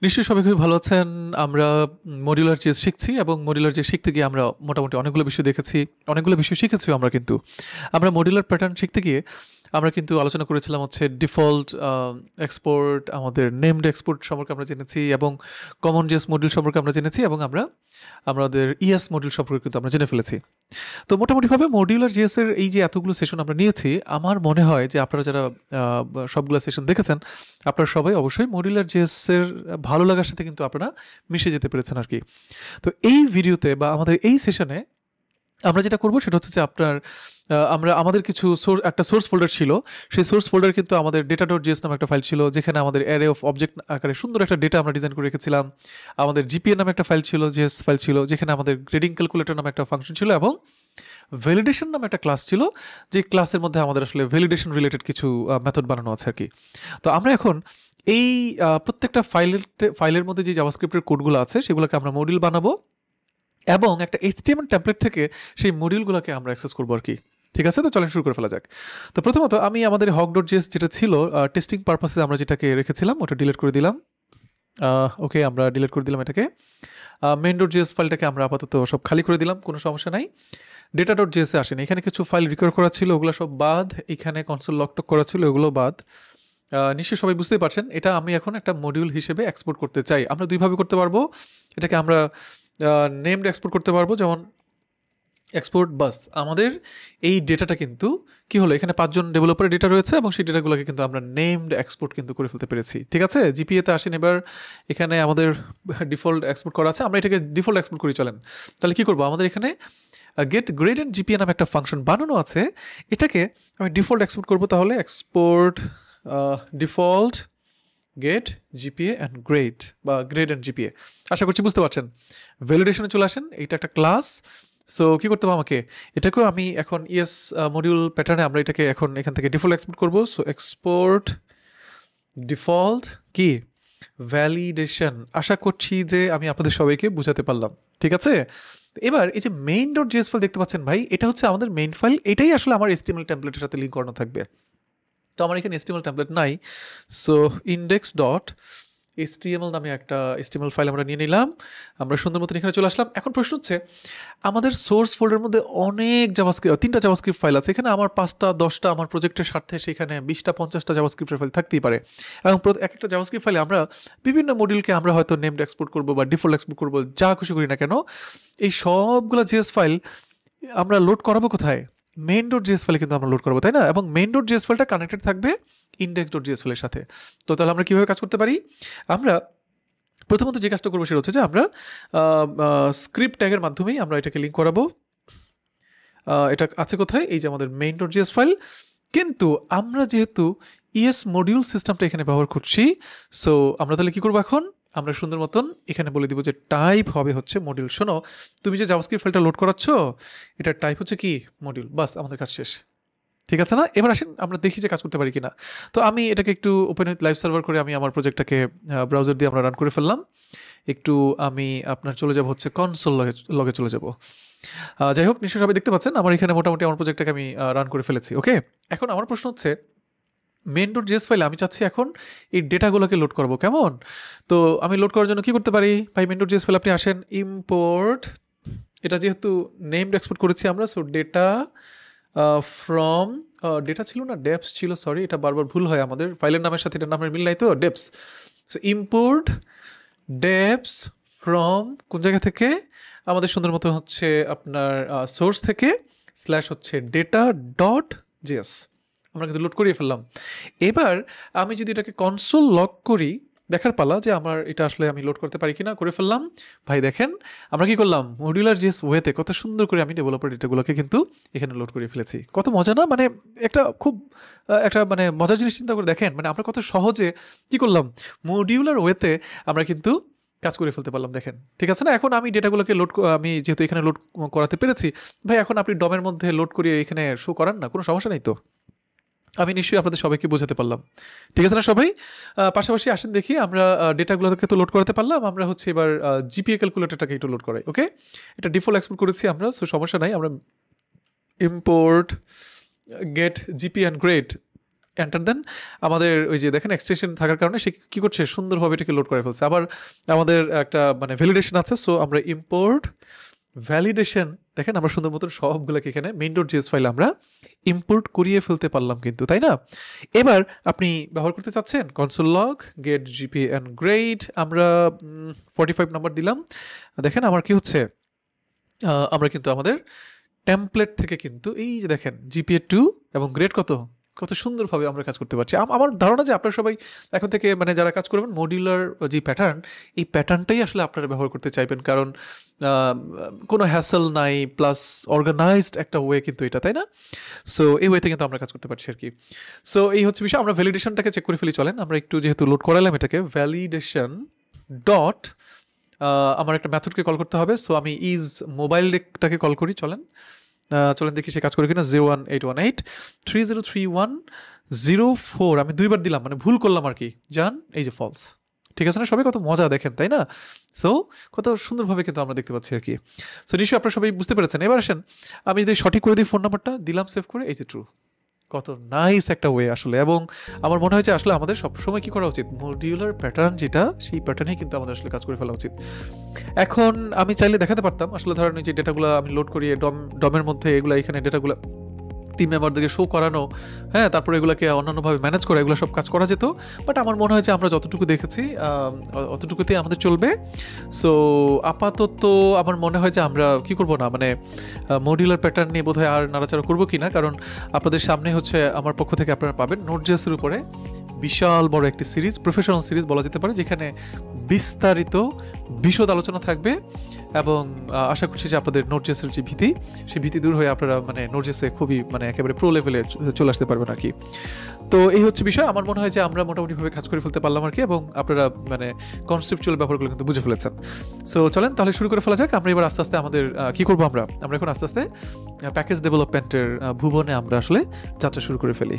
নিশ্চয়ই সবাই খুবই ভালো আছেন। আমরা মডিউলার চেস শিখছি এবং মডিউলার চেস শিখতে গিয়ে আমরা মোটামুটি অনেকগুলো বিষয় দেখেছি, অনেকগুলো বিষয় শিখেছিও আমরা কিন্তু। আমরা মডিউলার প্যাটার্ন শিখতে গিয়ে আমরা কিন্তু আলোচনা করেছিলাম হচ্ছে ডিফল্ট এক্সপোর্ট, আমাদের নেমড এক্সপোর্ট সম্পর্কে আমরা জেনেছি এবং কমন জেস মডিউল সম্পর্কে আমরা জেনেছি এবং আমরা আমাদের ইএস মডিউল সম্পর্কে কিন্তু আমরা জেনে ফেলেছি। তো মোটামুটিভাবে মডিউলার জিএস এর এই যে এতগুলো সেশন আমরা নিয়েছি, আমার মনে হয় যে আপনারা যারা সবগুলো সেশন দেখেছেন, আপনারা সবাই অবশ্যই মডিউলার জিএস এর ভালো লাগার সাথে কিন্তু আপনারা মিশে যেতে পেরেছেন আর কি। তো এই ভিডিওতে বা আমাদের এই সেশনে আমরা যেটা করব সেটা হচ্ছে যে আমরা আমাদের কিছু একটা সোর্স ফোল্ডার ছিল। সেই সোর্স ফোল্ডার কিন্তু আমাদের data.js নামে একটা ফাইল ছিল, যেখানে আমাদের অ্যারে অফ অবজেক্ট আকারে সুন্দর একটা ডেটা আমরা ডিজাইন করে রেখেছিলাম। আমাদের জিপিএ নামে একটা ফাইল ছিল, জেএস ফাইল ছিল, যেখানে আমাদের গ্রেডিং ক্যালকুলেটর নামে একটা ফাংশন ছিল এবং ভ্যালিডেশন নামে একটা ক্লাস ছিল, যে ক্লাসের মধ্যে আমাদের আসলে ভ্যালিডেশন রিলেটেড কিছু মেথড বানানো আছে আর কি। তো আমরা এখন এই প্রত্যেকটা ফাইলের মধ্যে যে জাভাস্ক্রিপ্টের কোডগুলো আছে সেগুলোকে আমরা মডিউল বানাবো এবং একটা HTML টেমপ্লেট থেকে সেই মডিউলগুলোকে আমরা অ্যাক্সেস করবো আর কি। ঠিক আছে, তো চলেন শুরু করে ফেলা যাক। তো প্রথমত আমি আমাদের hawk.js যেটা ছিল টেস্টিং পারপাসে আমরা যেটাকে রেখেছিলাম ওটা ডিলিট করে দিলাম। ওকে, আমরা ডিলিট করে দিলাম এটাকে। main.js ফাইলটাকে আমরা আপাতত সব খালি করে দিলাম, কোনো সমস্যা নাই। data.js এ আসেন, এখানে কিছু ফাইল রিকোয়ার করা ছিল, ওগুলো সব বাদ। এখানে কনসোল লকটক করা ছিল, ওগুলো বাদ। নিশ্চয়ই সবাই বুঝতেই পারছেন, এটা আমি এখন একটা মডিউল হিসেবে এক্সপোর্ট করতে চাই। আমরা দুইভাবে করতে পারবো। এটাকে আমরা নেমড এক্সপোর্ট করতে পারবো, যেমন এক্সপোর্ট বাস। আমাদের এই ডেটাটা কিন্তু কি হলো, এখানে 5 জন ডেভেলপারের ডেটা রয়েছে এবং সেই ডেটাগুলোকে কিন্তু আমরা নেমড এক্সপোর্ট কিন্তু করে ফেলতে পেরেছি। ঠিক আছে, জিপিএতে আসেন এবার। এখানে আমাদের ডিফল্ট এক্সপোর্ট করা আছে, আমরা এটাকে ডিফল্ট এক্সপোর্ট করি। চলেন তাহলে কি করবো, আমাদের এখানে গেট গ্রেড অ্যান্ড জিপিএ নামে একটা ফাংশন বানানো আছে, এটাকে আমি ডিফল্ট এক্সপোর্ট করবো। তাহলে export default get GPA and grade বা গ্রেড অ্যান্ড জিপিএ। আশা করছি বুঝতে পারছেন। ভ্যালিডেশনে চলে আসেন, এইটা একটা ক্লাস। সো কী করতে হবে আমাকে, এটাকেও আমি এখন ইএস মডিউল প্যাটার্নে আমরা এটাকে এখন এখান থেকে ডিফল্ট এক্সপোর্ট করবো। সো এক্সপোর্ট ডিফল্ট কি ভ্যালিডেশন। আশা করছি যে আমি আপনাদের সবাইকে বুঝাতে পারলাম। ঠিক আছে, এবার এই যে main.js ফাইল দেখতে পাচ্ছেন ভাই, এটা হচ্ছে আমাদের মেইন ফাইল। এটাই আসলে আমার HTML টেমপ্লেটের সাথে লিঙ্ক করানো থাকবে। তো আমার এখানে HTML টেমপ্লেট নাই। সো index.html নামে একটা HTML ফাইল আমরা নিয়ে নিলাম। আমরা সুন্দর মতন এখানে চলে আসলাম। এখন প্রশ্ন হচ্ছে, আমাদের সোর্স ফোল্ডারের মধ্যে অনেক জাভাস্ক্রিপ্ট, 3টা জাভাস্ক্রিপ্ট ফাইল আছে। এখানে আমার 5টা 10টা আমার প্রজেক্টের স্বার্থে সেখানে 20টা 50টা জাভাস্ক্রিপ্টের ফাইল থাকতেই পারে এবং এক একটা জাভাস্ক্রিপ্ট ফাইলে আমরা বিভিন্ন মডিউলকে আমরা হয়তো নেমড এক্সপোর্ট করবো বা ডিফল্ট এক্সপোর্ট করবো, যা খুশি করি না কেন। এই সবগুলো জেএস ফাইল আমরা লোড করাবো কোথায়, main.js ফাইলে কিন্তু আমরা লোড করবো, তাই না? এবং main.js ফাইলটা কানেক্টেড থাকবে index.js ফাইলের সাথে। তো তাহলে আমরা কীভাবে কাজ করতে পারি, আমরা প্রথমত যে কাজটা করবো সেটা হচ্ছে যে আমরা স্ক্রিপ্ট ট্যাগের মাধ্যমেই আমরা এটাকে লিঙ্ক করাবো। এটা আছে কোথায়, এই যে আমাদের main.js ফাইল। কিন্তু আমরা যেহেতু ইএস মডিউল সিস্টেমটা এখানে ব্যবহার করছি, সো আমরা তাহলে কী করবো, এখন আমরা সুন্দর মতন এখানে বলে দিব যে টাইপ হবে হচ্ছে মডিউল। শোনো, তুমি যে জাভাস্ক্রিপ্ট ফাইলটা লোড করাচ্ছ, এটার টাইপ হচ্ছে কি মডিউল। বাস, আমাদের কাজ শেষ। ঠিক আছে না? এবার আসেন আমরা দেখি যে কাজ করতে পারি কিনা। তো আমি এটাকে একটু ওপেন উইথ লাইভ সার্ভার করে আমি আমার প্রজেক্টটাকে ব্রাউজার দিয়ে আমরা রান করে ফেললাম। একটু আমি আপনার চলে যাব হচ্ছে কনসোল লগে চলে যাব। যাই হোক, নিশ্চয়ই সবাই দেখতে পাচ্ছেন আমার এখানে মোটামুটি আমার প্রজেক্টটাকে আমি রান করে ফেলেছি। ওকে, এখন আমার প্রশ্ন হচ্ছে, main.js ফাইলে আমি চাচ্ছি এখন এই ডেটাগুলোকে লোড করবো। কেমন? তো আমি লোড করার জন্য কি করতে পারি ভাই, main.js ফাইলে আপনি আসেন, ইম্পোর্ট, এটা যেহেতু নেমড এক্সপোর্ট করেছি আমরা, সো ডেটা ফ্রম ডেটা ছিল না, ডেপস ছিল, সরি, এটা বারবার ভুল হয় আমাদের, ফাইলের নামের সাথে এটার নামের মিল নাই তো, depth. So import depth from কোন জায়গা থেকে, আমাদের সুন্দর মতো হচ্ছে আপনার সোর্স থেকে স্ল্যাশ হচ্ছে data.js। আমরা কিন্তু লোড করিয়ে ফেললাম। এবার আমি যদি এটাকে কনসোল লক করি, দেখার পালা যে আমার এটা আসলে আমি লোড করতে পারি কিনা। করে ফেললাম। ভাই দেখেন আমরা কি করলাম, মডিউলার জেএস ওয়েতে কত সুন্দর করে আমি ডেভেলপার ডেটাগুলোকে কিন্তু এখানে লোড করে ফেলেছি। কত মজা না? মানে একটা খুব একটা মানে মজার জিনিস চিন্তা করে দেখেন, মানে আমরা কত সহজে কি করলাম, মডিউলার ওয়েতে আমরা কিন্তু কাজ করে ফেলতে পারলাম। দেখেন, ঠিক আছে না? এখন আমি ডেটাগুলোকে আমি যেহেতু এখানে লোড করাতে পেরেছি, ভাই এখন আপনি ডমের মধ্যে লোড করিয়ে এখানে শো করান না, কোনো সমস্যা নেই তো। আমি নিশ্চয়ই আপনাদের সবাইকে বোঝাতে পারলাম। ঠিক আছে না সবাই? পাশাপাশি আসেন দেখি, আমরা ডেটাগুলোকে তো লোড করাতে পারলাম, আমরা হচ্ছে এবার জিপিএ ক্যালকুলেটরটাকে একটু লোড করাই। ওকে, এটা ডিফল্ট এক্সপোর্ট করেছি আমরা, সো সমস্যা নাই। আমরা import get GP and grade enter দেন, আমাদের ওই যে দেখেন এক্সটেনশন থাকার কারণে সে কি করছে, সুন্দরভাবে এটাকে লোড করে ফেলছে। আবার আমাদের একটা মানে ভ্যালিডেশন আছে, সো আমরা ইম্পোর্ট ভ্যালিডেশন, দেখেন আমরা সুন্দর মতন সবগুলোকে এখানে main.js ফাইলে আমরা ইম্পোর্ট করিয়ে ফেলতে পারলাম কিন্তু, তাই না? এবার আপনি ব্যবহার করতে চাচ্ছেন console log get GPA and grade, আমরা 45 নাম্বার দিলাম। দেখেন আমার কি হচ্ছে, আমরা কিন্তু আমাদের টেমপ্লেট থেকে কিন্তু এই যে দেখেন জিপিএ 2 এবং গ্রেড কত কত সুন্দরভাবে আমরা কাজ করতে পারছি। আমার ধারণা যে আপনারা সবাই এখন থেকে মানে যারা কাজ করবেন মডিউলার যে প্যাটার্ন, এই প্যাটার্নটাই আসলে আপনারা ব্যবহার করতে চাইবেন, কারণ কোনো হ্যাসেল নাই, প্লাস অর্গানাইজড একটা ওয়ে কিন্তু এটা, তাই না? সো এই ওয়েতে কিন্তু আমরা কাজ করতে পারছি আর কি। সো এই হচ্ছে বিষয়। আমরা ভ্যালিডেশনটাকে চেক করে ফেলি, চলেন আমরা একটু যেহেতু লোড করালাম এটাকে, ভ্যালিডেশন ডট আমার একটা মেথডকে কল করতে হবে। সো আমি ইজ মোবাইল ডেকটাকে কল করি, চলেন দেখি সে কাজ করে কিনা। 01818303104 আমি 2বার দিলাম, মানে ভুল করলাম আর কি, জান এই যে ফলস। ঠিক আছে না, সবাই কত মজা দেখেন, তাই না? সো কত সুন্দরভাবে কিন্তু আমরা দেখতে পাচ্ছি আর কি। সো নিশ্চয়ই আপনারা সবাই বুঝতে পেরেছেন। এবার আসেন আমি যদি সঠিক করে দিই, ফোন নাম্বারটা দিলাম সেভ করে, এই যে ট্রু। কত নাইস একটা ওয়ে আসলে। এবং আমার মনে হয় যে আসলে আমাদের সবসময় কি করা উচিত, মডিউলার প্যাটার্ন যেটা, সেই প্যাটার্নেই কিন্তু আমাদের আসলে কাজ করে ফেলা উচিত। এখন আমি চাইলে দেখাতে পারতাম আসলে, ধরেন যে ডেটাগুলো আমি লোড করিয়ে ডমের মধ্যে এগুলো এখানে ডেটাগুলো টিম মেম্বারদেরকে শো করানো, হ্যাঁ, তারপরে এগুলোকে অন্যান্যভাবে ম্যানেজ করা, এগুলো সব কাজ করা যেত। বাট আমার মনে হয় যে আমরা যতটুকু দেখেছি অতটুকুতেই আমাদের চলবে। সো আপাতত আমার মনে হয় যে আমরা কি করব না, মানে মডিউলার প্যাটার্ন নিয়ে বোধহয় আর নাড়াচাড়া করবো কি না, কারণ আপনাদের সামনে হচ্ছে আমার পক্ষ থেকে আপনারা পাবেন নোড.js-এর উপরে বিশাল বড় একটি সিরিজ, প্রফেশনাল সিরিজ বলা যেতে পারে, যেখানে বিস্তারিত বিশদ আলোচনা থাকবে। এবং আশা করছি যে আপনাদের নোড.js-এর যে ভীতি, সেই ভীতি দূর হয়ে আপনারা মানে নোড.js-এ খুবই মানে একেবারে প্রো লেভেলে চলে আসতে পারবেন আর কি। তো এই হচ্ছে বিষয়। আমার মনে হয় যে আমরা মোটামুটিভাবে কাজ করে ফেলতে পারলাম আর কি, এবং আপনারা মানে কনসেপচুয়াল ব্যাপারগুলো কিন্তু বুঝে ফেলেছেন। সো চলেন তাহলে শুরু করে ফেলা যাক। আমরা এবার আস্তে আস্তে আমাদের কি করবো, আমরা এখন আস্তে আস্তে প্যাকেজ ডেভেলপমেন্টের ভুবনে আমরা আসলে যাত্রা শুরু করে ফেলি।